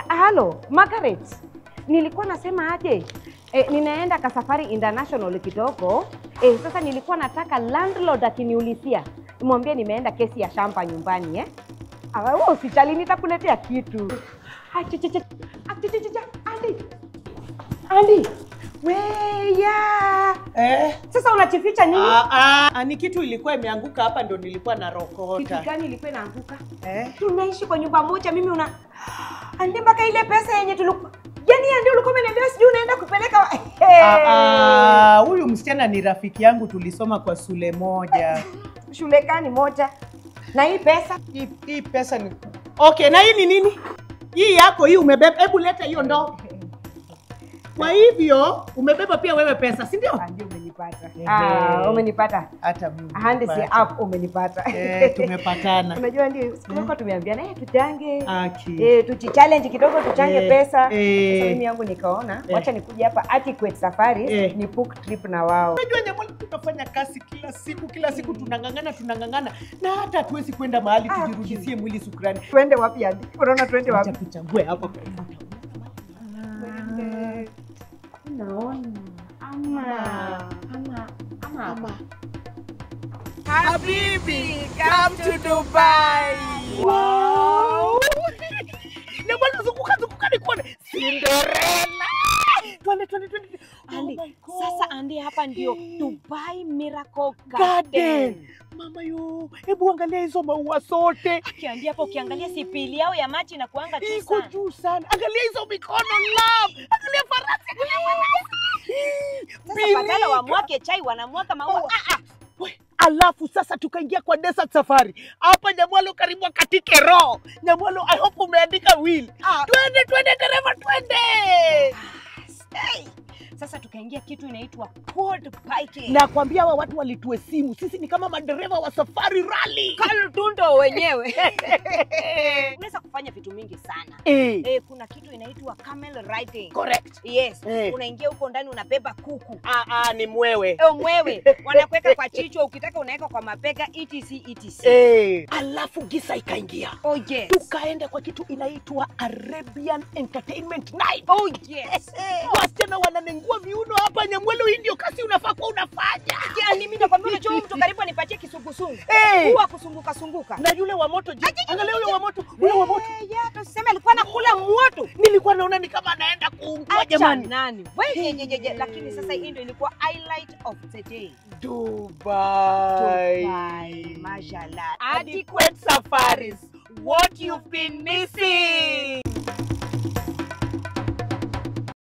Halo, Margaret. Nilikuwa nasema aje? Ninaenda Kasafari International kidogo. Sasa nilikuwa nataka landlord akiniulizia. Mwambie nimeenda kesi ya shamba nyumbani, wewe usijali nitakuletea kitu. Andy. Weya. Sasa unachificha nini? Ni kitu ilikuwa imeanguka hapa ndo nilikuwa narokota. Kitu gani ilikuwa inaanguka? Tunaishi kwa nyumba moja, mimi Andy mpaka ile pesa yenye tulikuwa ndio ulikuwa umeniambia sijui unaenda kupeleka. Huyu msichana ni rafiki yangu, tulisoma kwa shule moja. Shule gani moja? Na hii pesa? Hii pesa ni okay, na hii ni nini? Hii yako hii umebeba, hebu leta hiyo ndoo. Kwa hivyo umebeba pia wewe pesa, si ndio? Ndio umenipata. Umenipata. Hata mimi. Handi si up umenipata. Tumepatana. Unajua ndio tulikuwa tumeambiana tuchange. Aki. Tuchallenge kidogo tuchange pesa. Sasa mimi yangu nikaona wacha nikuje hapa Adequate Safaris ni book trip na wao. Unajua Nyamwalo tunafanya kazi kila siku tunangangana na hata hatuwezi kwenda mahali tujirudishie mwili shukrani. Twende wapi hadi? Unaona twende wapi? Acha tuchangue hapa. Naona ama Habibi, come to Dubai. Wow. Nyamwalo zunguka nikuone. Cinderella. Twende. Andy, sasa Andy hapa ndio Dubai Miracle Garden. Mama yo, hebu angalia hizo maua sote. Andy hapa ukiangalia sipili yao ya maji na kuanga tu sana. Iko juu sana. Angalia hizo mikono love. Angalia farasi. Sasa badala wa mwake chai wanamwaka maua. Alafu sasa tukaingia kwa desert safari. Hapa Nyamwalo karibu katike roho. Nyamwalo, I hope umeandika will. Twende dereva twende. Sasa tukaingia kitu inaitwa quad biking. Na kuambia hawa watu walitue simu. Sisi ni kama madereva wa safari rally. Kaltundo wenyewe. Unaweza kufanya vitu mingi sana. Kuna kitu inaitwa camel riding. Correct. Yes. Unaingia huko ndani unabeba kuku. Ni mwewe. Mwewe. Wanakuweka kwa chichwa, ukitaka unaweka kwa mapega etc. Alafu gisa ikaingia. Yes. Tukaenda kwa kitu inaitwa Arabian Entertainment Night. Yes. Wasichana wananengua viuno hapa Nyamwalo, hii ndio kasi unafaa kuwa unafanya. Mimi nakwambia unajua mtu karibu anipatie kisungusungu. Huwa kusunguka. Na yule wa moto je? Angalia yule wa moto. Tuseme alikuwa anakula moto. Nilikuwa naona ni kama anaenda kuungua jamani. Nani? Wewe lakini sasa hii ndio ilikuwa highlight of the day. Dubai. Mashallah. Adequate Safaris. What you've been missing.